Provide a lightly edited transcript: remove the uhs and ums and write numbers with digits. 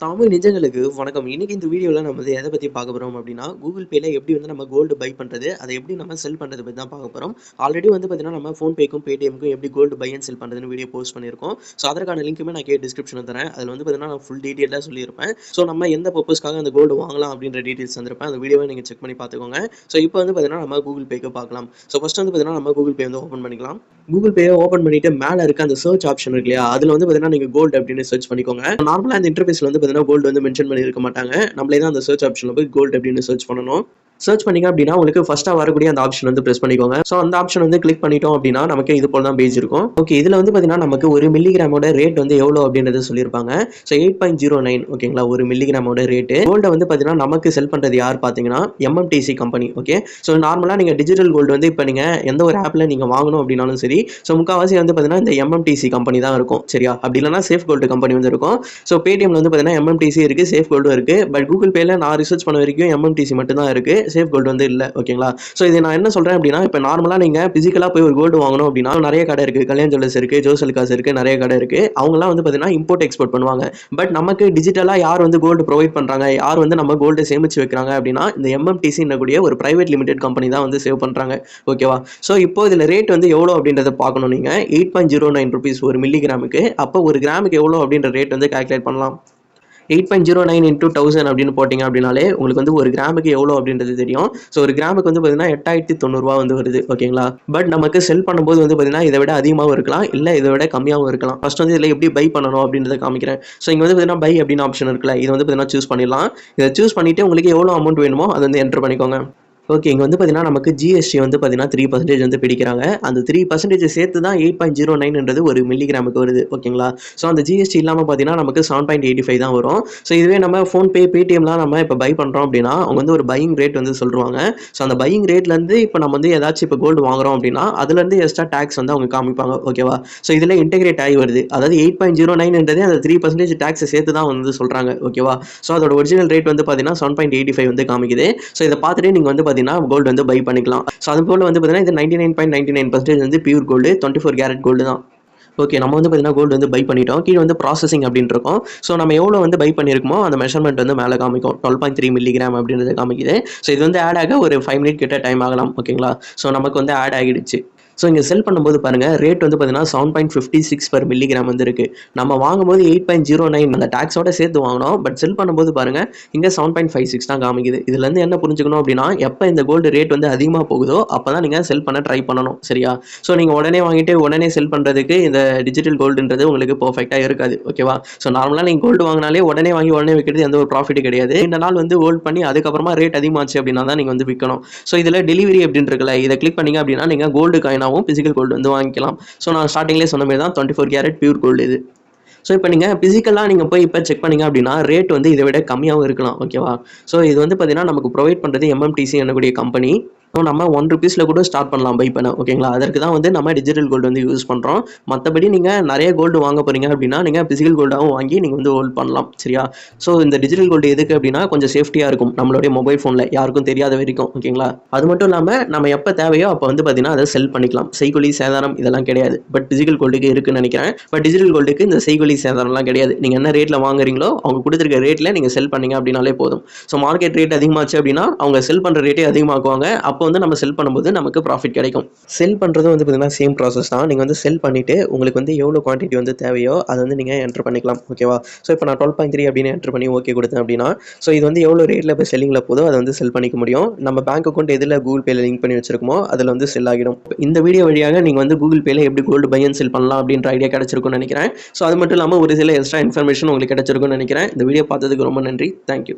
தமிழ் நிஜங்களுக்கு வணக்கம். இன்னைக்கு இந்த வீடியோவில் நம்ம வந்து எதை பற்றி பார்க்க போகிறோம் அப்படின்னா, கூகுள் பேல எப்படி வந்து நம்ம கோல்டு பை பண்ணுறது, அதை எப்படி நம்ம செல் பண்ணுறது பற்றி தான் பார்க்க போகிறோம். ஆல்ரெடி வந்து பார்த்தீங்கன்னா நம்ம ஃபோன்பேக்கும் பேடிஎம்க்கும் எப்படி கோல்டு பை அண்ட் செல் பண்ணுறதுன்னு வீடியோ போஸ்ட் பண்ணியிருக்கோம். ஸோ அதற்கான லிங்க்குமே நான் டிஸ்கிரிப்ஷனில் தரேன். அதில் வந்து பார்த்தீங்கன்னா நான் ஃபுல் டீட்டெயிலாக சொல்லியிருப்பேன். ஸோ நம்ம எந்த பர்பஸ்க்காக அந்த கோல்டு வாங்கலாம் அப்படின்ற டீட்டெயில்ஸ் வந்திருப்பேன். அந்த வீடியோவை நீங்கள் செக் பண்ணி பார்த்துக்கோங்க. ஸோ இப்போ வந்து பார்த்தீங்கன்னா நம்ம கூகுள் பேக்கு பார்க்கலாம். ஸோ ஃபஸ்ட் வந்து பார்த்தீங்கன்னா நம்ம கூகுள் பே வந்து ஓப்பன் பண்ணிக்கலாம். கூகுள் பேயை ஓப்பன் பண்ணிட்டு மேலே இருக்க அந்த சர்ச் ஆப்ஷன் இருக்கு இல்லையா, அதில் வந்து பார்த்தீங்கன்னா நீங்கள் கோல்டு அப்படின்னு சர்ச் பண்ணிக்கோங்க. நார்மலாக அந்த இன்டர்ஃபேஸில் வந்து பார்த்தீங்கன்னா கோல்டு வந்து மென்ஷன் பண்ணியிருக்க மாட்டாங்க. நம்மளே தான் அந்த சர்ச் ஆப்ஷன்ல போய் கோல்டு அப்படின்னு சர்ச் பண்ணணும். சர்ச் பண்ணீங்க அப்படின்னா உங்களுக்கு ஃபர்ஸ்டா வரக்கூடிய அந்த ஆப்ஷன் வந்து பிரஸ் பண்ணிக்கோங்க. ஸோ அந்த ஆப்ஷன் வந்து கிளிக் பண்ணிட்டோம் அப்படின்னா நமக்கு இது போல தான் பேஜ் இருக்கும். ஓகே, இதுல வந்து பாத்தீங்கன்னா நமக்கு ஒரு மில்லிகிராமோட ரேட் வந்து எவ்வளோ அப்படின்றது சொல்லியிருப்பாங்க. ஸோ 8.09 ஓகேங்களா, ஒரு மில்லிகிராமோட ரேட்டு. கோல்டை வந்து பாத்தீங்கன்னா நமக்கு செல் பண்றது யார் பாத்தீங்கன்னா எம்எம்டிசி கம்பெனி. ஓகே, ஸோ நார்மலா நீங்க டிஜிட்டல் கோல்டு வந்து இப்போ நீங்க எந்த ஒரு ஆப்ல நீங்க வாங்கணும் அப்படின்னாலும் சரி, ஸோ முக்கால்வாசி வந்து பாத்தீங்கன்னா இந்த எம்எம்டிசி கம்பெனி தான் இருக்கும். சரியா, அப்படி இல்லைன்னா சேஃப் கோல்டு கம்பெனி வந்து இருக்கும். ஸோ பேடிஎம்ல வந்து பாத்தீங்கன்னா எம்எம்டிசி இருக்கு, சேஃப் கோல்டும் இருக்கு. பட் கூகுள் பேல நான் ரிசர்ச் பண்ண வரைக்கும் எம்எம்டிசி மட்டும் தான் இருக்கு, சேஃப் கோல்டு வந்து இல்லை. ஓகேங்களா, ஸோ இதை நான் என்ன சொல்றேன் அப்படின்னா, இப்போ நார்மலாக நீங்கள் பிசிக்கலாக போய் ஒரு கோல்டு வாங்கணும் அப்படின்னா நிறைய கடை இருக்கு. கல்யாண் ஜுவல்லர்ஸ் இருக்கு, ஜோசல்காஸ் இருக்கு, நிறைய கடை இருக்கு. அவங்கலாம் வந்து பார்த்தீங்கன்னா இம்போர்ட் எக்ஸ்போர்ட் பண்ணுவாங்க. பட் நமக்கு டிஜிட்டலாக யார் வந்து கோல்டு ப்ரொவைட் பண்றாங்க, யார் வந்து நம்ம கோல்டு சேமிச்சு வைக்கிறாங்க அப்படின்னா இந்த எம்எம்டிசி கூடிய ஒரு பிரைவேட் லிமிடெட் கம்பெனி தான் வந்து சேவ் பண்றாங்க. ஓகேவா, ஸோ இப்போ இதில் ரேட் வந்து எவ்வளோ அப்படின்றத பார்க்கணும். நீங்க 8.09 ருபீஸ் ஒரு மில்லிகிராமுக்கு. அப்போ ஒரு கிராமுக்கு எவ்வளோ அப்படின்ற ரேட் வந்து கால்குலேட் பண்ணலாம். 8.09 into 1000 அப்படின்னு போட்டிங்க அப்படின்னாலே உங்களுக்கு வந்து ஒரு கிராமுக்கு எவ்வளோ அப்படின்றது தெரியும். ஸோ ஒரு கிராமுக்கு வந்து பார்த்தீங்கன்னா 8090 வந்து வருது. ஓகேங்களா, பட் நமக்கு செல் பண்ணும்போது வந்து பார்த்தீங்கன்னா இதை விட அதிகமாகவும் இருக்கலாம், இல்லை இதை விட கம்மியாகவும் இருக்கலாம். ஃபர்ஸ்ட் வந்து இதில் எப்படி பை பண்ணணும் அப்படின்றத காமிக்கிறேன். ஸோ இங்கே வந்து பார்த்தீங்கன்னா பை அப்படின்னு ஆப்ஷன் இருக்குல்ல, இது வந்து பார்த்தீங்கன்னா சூஸ் பண்ணிடலாம். இதை சூஸ் பண்ணிட்டு உங்களுக்கு எவ்வளோ அமௌண்ட் வேணுமோ அதை வந்து என்டர் பண்ணிக்கோங்க. ஓகே, இங்கே வந்து பார்த்தீங்கன்னா நமக்கு ஜிஎஸ்டி வந்து பார்த்தீங்கன்னா 3% வந்து பிடிக்கிறாங்க. அந்த 3% சேர்த்து தான் 8.09ன்றது ஒரு மில்லிகிராமுக்கு வருது. ஓகேங்களா, ஸோ அந்த ஜிஎஸ்டி இல்லாமல் பார்த்தீங்கன்னா நமக்கு 7.85 தான் வரும். ஸோ இதுவே நம்ம ஃபோன்பே பேடிஎம்லாம் நம்ம இப்போ பை பண்ணுறோம் அப்படின்னா அவங்க வந்து ஒரு பையிங் ரேட் வந்து சொல்லுவாங்க. ஸோ அந்த பையிங் ரேட்லேருந்து இப்போ நம்ம வந்து ஏதாச்சும் இப்போ கோல்டு வாங்குறோம் அப்படின்னா அதுலேருந்து எக்ஸ்ட்ரா டேக்ஸ் வந்து அவங்க காமிப்பாங்க. ஓகேவா, ஸோ இதில் இன்டெகிரேட் ஆகி வருது. அதாவது 8.09ன்றதே அந்த 3% டேக்ஸை சேர்த்து தான் வந்து சொல்கிறாங்க. ஓகேவா, ஸோ அதோட ஒரிஜினல் ரேட் வந்து பார்த்தீங்கன்னா 7.85 வந்து காமிக்குது. ஸோ இதை பார்த்துட்டு நீங்கள் வந்து கோல்டு வந்து பை பண்ணிக்கலாம். ஸோ அது போல வந்து பார்த்தீங்கன்னா இது 99.99% வந்து பியூர் கோல்டு, 24 கேரட் கோல்டு தான். ஓகே, நம்ம வந்து பார்த்தீங்கன்னா கோல்டு வந்து பை பண்ணிட்டோம். கீழே வந்து ப்ராசஸிங் அப்படின்னு இருக்கும். ஸோ நம்ம எவ்வளோ வந்து பை பண்ணியிருக்கோமோ அந்த மெஷர்மெண்ட் வந்து மேலே காமிக்கும். 12.3 மில்லிகிராம் அப்படின்றது காமிக்குது. ஸோ இது வந்து ஆட் ஆக ஒரு 5 மினிட் கிட்ட டைம் ஆகலாம். ஓகேங்களா, ஸோ நமக்கு வந்து ஆட் ஆகிடுச்சு. ஸோ இங்கே செல் பண்ணும்போது பாருங்கள் ரேட் வந்து பார்த்தீங்கன்னா 7.56 per மில்லிகிராம் வந்து இருக்குது. நம்ம வாங்கும்போது 8.09 அந்த டேக்ஸோட சேர்த்து வாங்கினோம். பட் செல் பண்ணும்போது பாருங்கள் இங்கே 7.56 தான் காமிக்குது. இதுலேருந்து என்ன புரிஞ்சுக்கணும் அப்படின்னா எப்போ இந்த கோல்டு ரேட் வந்து அதிகமாக போகுதோ அப்போ தான் நீங்கள் செல் பண்ண ட்ரை பண்ணணும். சரியா, ஸோ நீங்கள் உடனே வாங்கிட்டு உடனே செல் பண்ணுறதுக்கு இந்த டிஜிட்டல் கோல்டுன்றது உங்களுக்கு பர்ஃபெக்டாக இருக்காது. ஓகேவா, ஸோ நார்மலாக நீங்கள் கோல்டு வாங்கினாலே உடனே வாங்கி உடனே விற்கிறது எந்த ஒரு ப்ராஃபிட் கிடையாது. இந்த நாள் வந்து ஹோல்ட் பண்ணி அதுக்கப்புறமா ரேட் அதிகமாச்சு அப்படின்னா தான் நீங்கள் வந்து விற்கணும். ஸோ இதில் டெலிவரி அப்படின்னு இருக்குல்ல, இதை கிளிக் பண்ணிங்க அப்படின்னா நீங்கள் கோல்டு காயின் பிசிக்கல் கோல்டு வந்து வாங்கிக்கலாம். ஸோ நான் ஸ்டார்டிங்லேயே சொன்ன மாதிரி தான் 24 கேரட் பியூர் கோல்டு இது. ஸோ இப்போ நீங்கள் பிசிக்கலாக நீங்கள் போய் இப்போ செக் பண்ணிங்க அப்படின்னா ரேட் வந்து இதை விட கம்மியாகவும் இருக்கலாம். ஓகேவா, ஸோ இது வந்து பார்த்தீங்கன்னா நமக்கு ப்ரொவைட் பண்ணுறது எம்எம்டிசி என்னக்கூடிய கம்பெனி. ஸோ நம்ம 1 rupeesல கூட ஸ்டார்ட் பண்ணலாம் பை பண்ண. ஓகேங்களா, அதற்கு தான் வந்து நம்ம டிஜிட்டல் கோல்டு வந்து யூஸ் பண்ணுறோம். மற்றபடி நீங்கள் நிறைய கோல்டு வாங்க போகிறீங்க அப்படின்னா நீங்கள் பிசிக்கல் கோல்டாகவும் வாங்கி நீங்கள் வந்து ஹோல்ட் பண்ணலாம். சரியா, ஸோ இந்த டிஜிட்டல் கோல்டு எதுக்கு அப்படின்னா கொஞ்சம் சேஃப்டியாக இருக்கும் நம்மளுடைய மொபைல் ஃபோனில் யாருக்கும் தெரியாத வரைக்கும். ஓகேங்களா, அது மட்டும் இல்லாமல் நம்ம எப்போ தேவையோ அப்போ வந்து பார்த்தீங்கன்னா அதை செல் பண்ணிக்கலாம். செய்கூலி சேதாரம் இதெல்லாம் கிடையாது. பட் பிசிக்கல் கோல்டுக்கு இருக்குன்னு நினைக்கிறேன். பட் டிஜிட்டல் கோல்டுக்கு இந்த செய்கூலி சேதாரம்லாம் கிடையாது. நீங்கள் என்ன ரேட்டில் வாங்குறீங்களோ அவங்க கொடுத்துருக்க ரேட்டில் நீங்கள் செல் பண்ணீங்க அப்படின்னாலே போதும். ஸோ மார்க்கெட் ரேட் அதிகமாச்சு அப்படின்னா அவங்க செல் பண்ணுற ரேட்டே அதிகமாக்குவாங்க. அப்போ வந்து நம்ம செல் பண்ணும்போது நமக்கு ப்ராஃபிட் கிடைக்கும். செல் பண்ணுறது வந்து பார்த்தீங்கன்னா சேம் ப்ராசஸ் தான். நீங்கள் வந்து செல் பண்ணிவிட்டு உங்களுக்கு வந்து எவ்வளோ குவான்டிட்டி வந்து தேவையோ அதை வந்து நீங்கள் என்டர் பண்ணிக்கலாம். ஓகேவா, ஸோ இப்போ நான் 12.3 அப்படின்னு என்டர் பண்ணி ஓகே கொடுத்தேன் அப்படின்னா ஸோ இது வந்து எவ்வளோ ரேட்டில் இப்போ செல்லிங்கில் போதோ அதை வந்து செல் பண்ணிக்க முடியும். நம்ம பேங்க் அக்கௌண்ட் எதில் கூகுள் பேல லிங்க் பண்ணி வச்சிருக்கோமோ அதில் வந்து செல் ஆகிடும். இந்த வீடியோ வழியாக நீங்கள் வந்து கூகுள் பேல எப்படி கோல்டு பை அண்ட் செல் பண்ணலாம் அப்படின்ற ஐடியா கிடைச்சிருக்கும்னு நினைக்கிறேன். ஸோ அது மட்டும் இல்லாமல் ஒரு சில எக்ஸ்ட்ரா இன்ஃபர்மேஷன் உங்களுக்கு கிடைச்சிருக்கும்னு நினைக்கிறேன். இந்த வீடியோ பார்த்ததுக்கு ரொம்ப நன்றி. தேங்க்யூ.